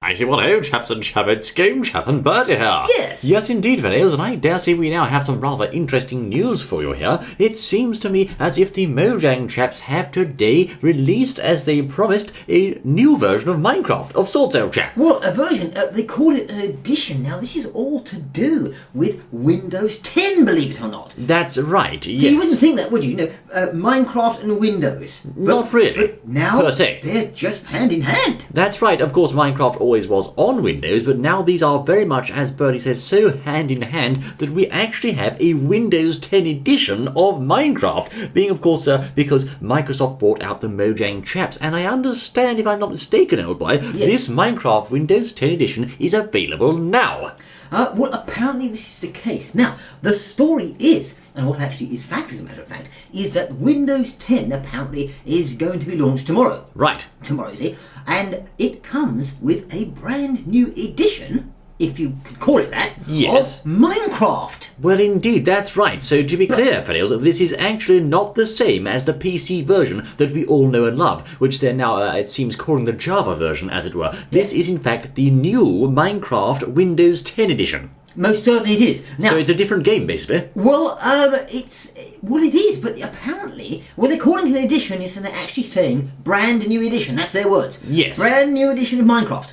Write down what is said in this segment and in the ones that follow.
I say, well, hello, chaps and chappets, Game Chap and Bertie here. Yes. Yes, indeed, fellows, and I dare say we now have some rather interesting news for you here. It seems to me as if the Mojang chaps have today released, as they promised, a new version of Minecraft, of sorts, old chap. Well, a version, they call it an edition. Now, this is all to do with Windows 10, believe it or not. That's right, yes. So you wouldn't think that, would you? Minecraft and Windows. Not really, But now, per se. they're just hand in hand. That's right, of course Minecraft always was on Windows, but now these are very much, as Bertie says, so hand in hand that we actually have a Windows 10 edition of Minecraft, being of course because Microsoft bought out the Mojang chaps, and I understand, if I'm not mistaken, old boy, this Minecraft Windows 10 edition is available now. Well, apparently this is the case. Now, the story is, and what actually is fact as a matter of fact, is that Windows 10 apparently is going to be launched tomorrow. Right. Tomorrow, see? And it comes with a brand new edition, if you could call it that, Yes. of Minecraft. Well, indeed, that's right. So, to be clear, fellows, this is actually not the same as the PC version that we all know and love, which they're now, it seems, calling the Java version, as it were. This is, in fact, the new Minecraft Windows 10 edition. Most certainly it is. Now, So it's a different game, basically. well, it is, but apparently, they're calling it an edition, yes, and they're actually saying brand new edition. That's their words. Yes. Brand new edition of Minecraft.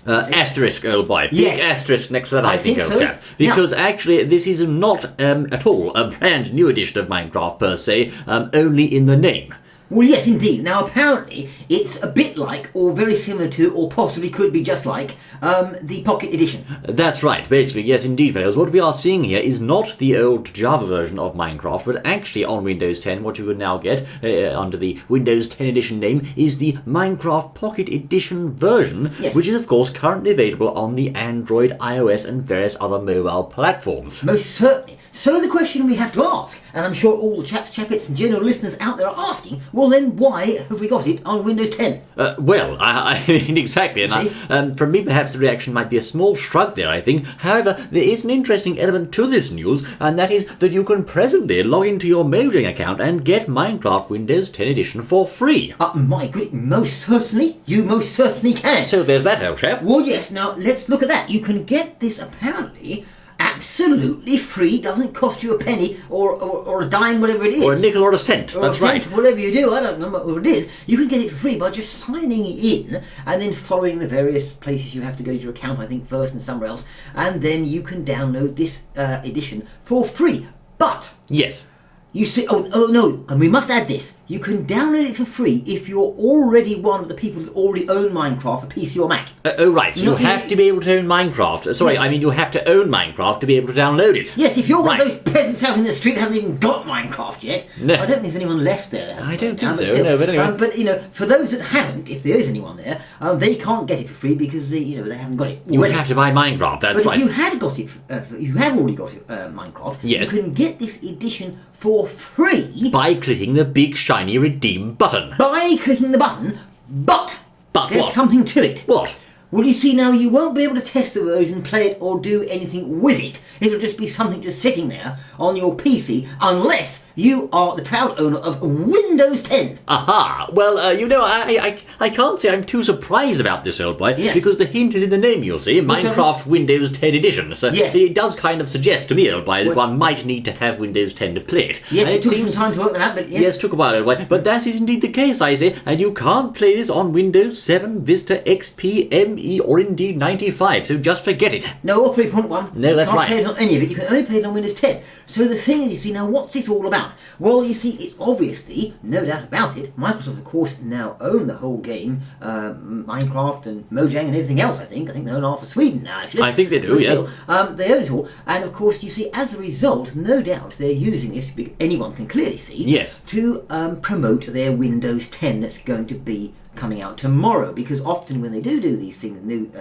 Asterisk, old boy. Big Yes. asterisk next to that, I think, old so. chap. Because actually, this is not at all a brand new edition of Minecraft, per se, only in the name. Well, yes, indeed. Now, apparently, it's a bit like, or very similar to, or possibly could be just like, the Pocket Edition. That's right, basically, yes, indeed, fellows. What we are seeing here is not the old Java version of Minecraft, but actually on Windows 10, what you would now get, under the Windows 10 edition name, is the Minecraft Pocket Edition version, Yes. which is, of course, currently available on the Android, iOS, and various other mobile platforms. Most certainly. So the question we have to ask, and I'm sure all the chaps, chappets, and general listeners out there are asking, well then, why have we got it on Windows 10? Well, I mean, exactly, and from me perhaps the reaction might be a small shrug there, I think. However, there is an interesting element to this news, and that is that you can presently log into your Mojang account and get Minecraft Windows 10 Edition for free. My goodness, most certainly, you most certainly can. So there's that, old chap. Well, yes, now let's look at that. You can get this apparently absolutely free, doesn't cost you a penny or a dime, whatever it is. Or a nickel or a cent, or that's a cent, right. Whatever you do, I don't know what it is. You can get it for free by just signing in and then following the various places you have to go to your account, I think first and somewhere else, and then you can download this edition for free. But Yes. you see, oh no, and we must add this. You can download it for free if you're already one of the people that already own Minecraft for PC or Mac. Oh, right, so you Not have really- to be able to own Minecraft. Sorry, Yeah. I mean you have to own Minecraft to be able to download it. Yes, if you're one Right. of those peasants out in the street that hasn't even got Minecraft yet, No. I don't think there's anyone left there. I don't think but so, still. no, but anyway. But, for those that haven't, if there is anyone there, they can't get it for free because, they haven't got it. You would already. have to buy Minecraft, that's But right. if you have got it, you have already got Minecraft, Yes. you can get this edition for free By clicking the big shiny redeem button. by clicking the button, but there's what? something to it. What? Well, you see, now you won't be able to test the version, play it, or do anything with it. It'll just be something just sitting there on your PC, unless you are the proud owner of Windows 10. Aha! Well, I can't say I'm too surprised about this, old boy, Yes. because the hint is in the name, you'll see, Minecraft Windows 10 Edition. So Yes. it does kind of suggest to me, old boy, that one might need to have Windows 10 to play it. Yes, And it took some time to work that out, but yes. Yes, took a while, old boy, but that is indeed the case, I say, and you can't play this on Windows 7, Vista, XP, ME, or indeed 95, so just forget it. No, or 3.1. No, that's you right. can't play it on any of it. You can only play it on Windows 10. So the thing is, you see, now what's this all about? Well, you see, it's obviously, no doubt about it, Microsoft, of course, now own the whole game, Minecraft and Mojang and everything else, I think. I think they own half of Sweden now, actually. I think they do, But yes. still, they own it all. And, of course, you see, as a result, no doubt they're using this, anyone can clearly see, Yes. to promote their Windows 10 that's going to be coming out tomorrow, because often when they do these things, new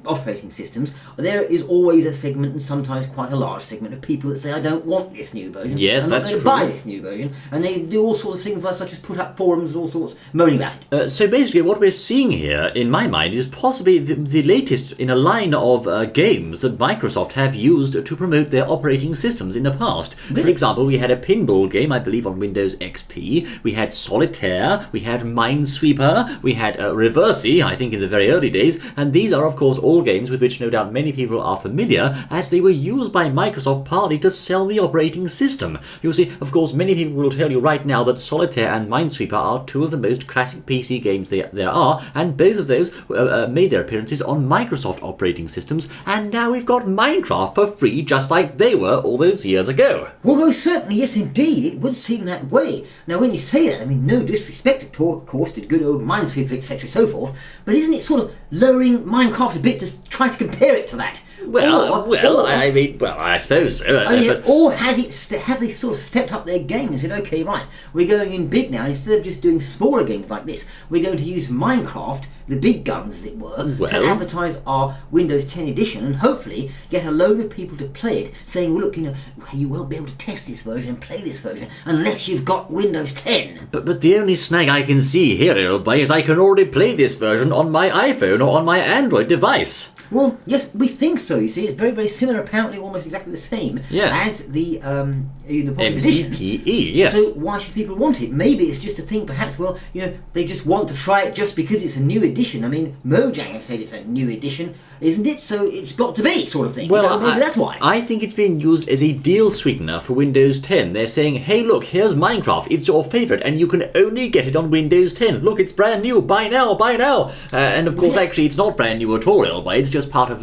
operating systems, there is always a segment, and sometimes quite a large segment, of people that say, I don't want this new version. Yes, I'm that's not going to true. buy this new version, and they do all sorts of things such as put up forums and all sorts moaning about it. So basically what we're seeing here, in my mind, is possibly the latest in a line of games that Microsoft have used to promote their operating systems in the past. Really? For example, we had a pinball game, I believe, on Windows XP, we had Solitaire, we had Minesweeper Minesweeper, we had Reversey, I think in the very early days, and these are of course all games with which no doubt many people are familiar, as they were used by Microsoft partly to sell the operating system. You see, of course, many people will tell you right now that Solitaire and Minesweeper are two of the most classic PC games there are, and both of those made their appearances on Microsoft operating systems, and now we've got Minecraft for free just like they were all those years ago. Well, most certainly, yes indeed, it would seem that way. Now when you say that, I mean, no disrespect of course to good old Minesweeper, etc. so forth, but isn't it sort of lowering Minecraft a bit to try to compare it to that? I suppose so. Or have they sort of stepped up their game and said, okay, right, we're going in big now, and instead of just doing smaller games like this, we're going to use Minecraft, the big guns as it were, to advertise our Windows 10 edition and hopefully get a load of people to play it, saying, well look, you won't be able to test this version and play this version unless you've got Windows 10. But the only snag I can see here, is I can already play this version on my iPhone or on my Android device. Well, yes, we think so, you see. It's very, very similar, apparently almost exactly the same as the Pocket Edition. MCPE, yes. So why should people want it? Maybe it's just a thing, perhaps, well, they just want to try it just because it's a new edition. I mean, Mojang has said it's a new edition, isn't it? So it's got to be, sort of thing. Well, maybe that's why. I think it's being used as a deal sweetener for Windows 10. They're saying, hey, look, here's Minecraft. It's your favorite, and you can only get it on Windows 10. Look, it's brand new. Buy now, buy now. And of course, actually, it's not brand new at all, but it's just part of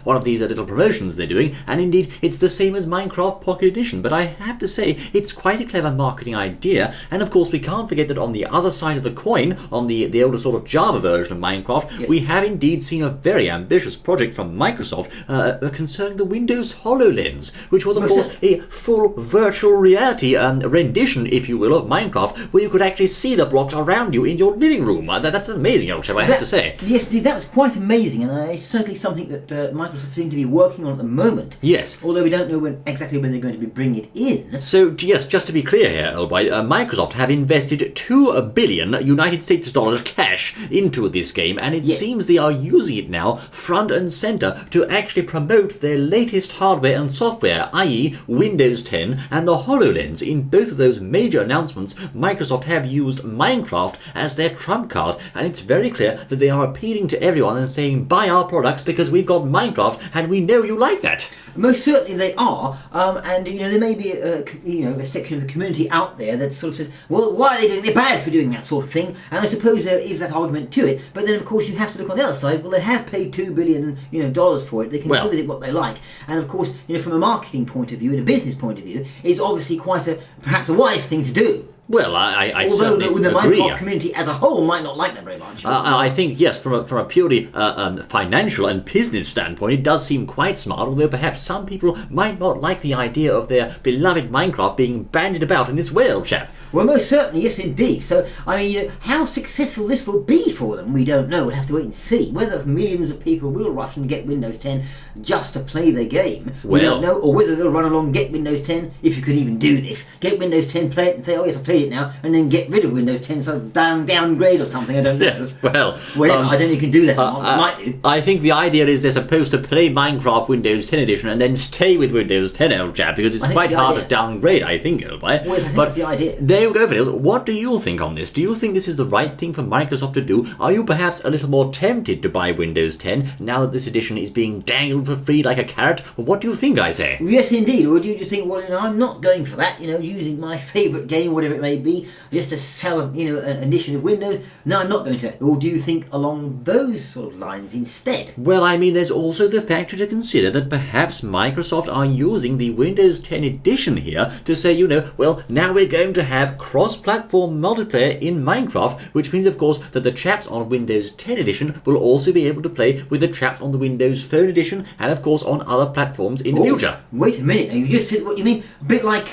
one of these little promotions they're doing, and indeed it's the same as Minecraft Pocket Edition, but I have to say it's quite a clever marketing idea, and of course we can't forget that on the other side of the coin, on the older sort of Java version of Minecraft, we have indeed seen a very ambitious project from Microsoft concerning the Windows HoloLens, which was of course a full virtual reality rendition, if you will, of Minecraft, where you could actually see the blocks around you in your living room. That's amazing, old chap, I have to say. Yes, that was quite amazing, and it's certainly something that Microsoft seem to be working on at the moment. Yes. Although we don't know exactly when they're going to be bringing it in. So, yes, just to be clear here, Elboy, Microsoft have invested $2 billion United States dollars cash into this game, and it seems they are using it now front and center to actually promote their latest hardware and software, i.e. Windows 10 and the HoloLens. In both of those major announcements, Microsoft have used Minecraft as their trump card, and it's very clear that they are appealing to everyone and saying, buy our products because we've got Minecraft and we know you like that. Most certainly they are, and there may be a section of the community out there that sort of says, well, why are they doing? They're bad for doing that sort of thing, and I suppose there is that argument to it. But then of course you have to look on the other side. Well, they have paid $2 billion dollars for it. They can do with it what they like, and of course from a marketing point of view and a business point of view, it's obviously perhaps a wise thing to do. Well, I certainly Although the agree. Minecraft community as a whole might not like that very much. I think, yes, from a purely financial and business standpoint, it does seem quite smart, although perhaps some people might not like the idea of their beloved Minecraft being bandied about in this way, old chap. Well, most certainly, yes indeed. So, I mean, how successful this will be for them, we don't know. We'll have to wait and see. Whether millions of people will rush and get Windows 10 just to play the game, we don't know. Or whether they'll run along and get Windows 10, if you could even do this. Get Windows 10, play it, and say, oh yes, I played it now, and then get rid of Windows 10, so downgrade or something, I don't know. Yes, well, I don't know if you can do that or not. Might do. I think the idea is they're supposed to play Minecraft Windows 10 edition and then stay with Windows 10, old chap, because it's quite hard to downgrade, I think, old boy. Well, I think that's the idea. There you go, Phil. What do you think on this? Do you think this is the right thing for Microsoft to do? Are you perhaps a little more tempted to buy Windows 10 now that this edition is being dangled for free like a carrot? What do you think, I say? Yes, indeed. Or do you just think, well, I'm not going for that, using my favourite game, whatever it may be, just to sell, an edition of Windows? No, I'm not going to. Or do you think along those sort of lines instead? Well, I mean, there's also the factor to consider that perhaps Microsoft are using the Windows 10 edition here to say, well, now we're going to have cross-platform multiplayer in Minecraft, which means, of course, that the chaps on Windows 10 edition will also be able to play with the chaps on the Windows Phone edition and, of course, on other platforms in the future. Wait a minute, now you just said what you mean. A bit like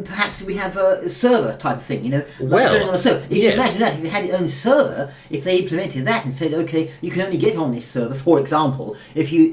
perhaps we have a server type of thing, Well, going on a server. If you imagine that, if it had its own server, if they implemented that and said, okay, you can only get on this server, for example, if you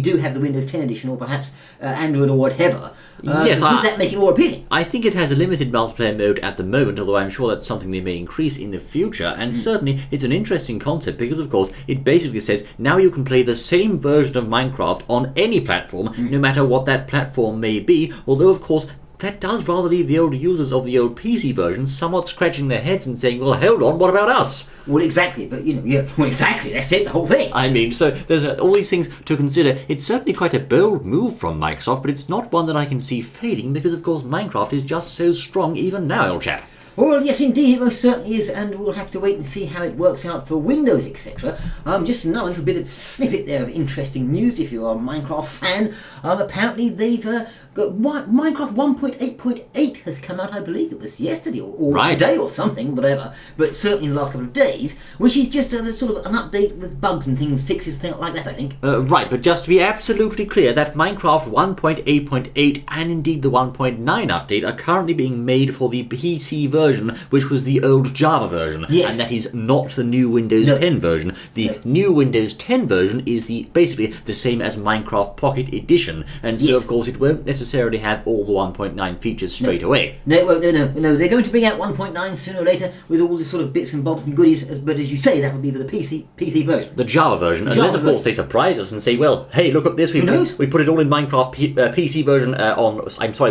do have the Windows 10 edition or perhaps Android or whatever. Would that make it more appealing? I think it has a limited multiplayer mode at the moment, although I'm sure that's something they may increase in the future, and certainly it's an interesting concept because, of course, it basically says now you can play the same version of Minecraft on any platform, no matter what that platform may be, although, of course, that does rather leave the old users of the old PC version somewhat scratching their heads and saying, well, hold on, what about us? Well, exactly, but exactly, that's it, the whole thing. I mean, so there's all these things to consider. It's certainly quite a bold move from Microsoft, but it's not one that I can see failing because, of course, Minecraft is just so strong even now, old chap. Well, yes, indeed, it most certainly is, and we'll have to wait and see how it works out for Windows, etc. Just another little bit of snippet there of interesting news if you're a Minecraft fan. Apparently they've got Minecraft 1.8.8 has come out, I believe it was yesterday or right. today or something, whatever, but certainly in the last couple of days, which is just a sort of an update with bugs and things, fixes, things like that, I think. Right, but just to be absolutely clear, that Minecraft 1.8.8 and indeed the 1.9 update are currently being made for the PC version, which was the old Java version, yes. And that is not the new Windows 10 version. The new Windows 10 version is basically the same as Minecraft Pocket Edition, and so of course it won't necessarily have all the 1.9 features straight away. No, they're going to bring out 1.9 sooner or later with all the sort of bits and bobs and goodies, but as you say, that will be for the PC version. The Java version, unless of course they surprise us and say, well, hey, look at this, we put it all in Minecraft PC version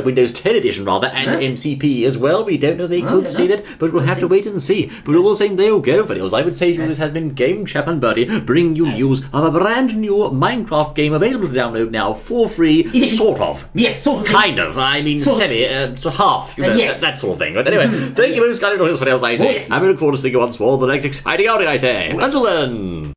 Windows 10 edition rather, and MCP as well. We don't know, they could say that, but we'll have to wait and see. But all the same, there you go, videos. I would say to you, this has been Game Chap and Bertie bringing you news of a brand new Minecraft game available to download now for free, sort of. Yes, sort of. Kind of. I mean, semi, so half, yes. that sort of thing. But anyway, thank you very much for joining us for else, I say. Yes. I look forward to seeing you once more the next exciting outing, I say. Until then.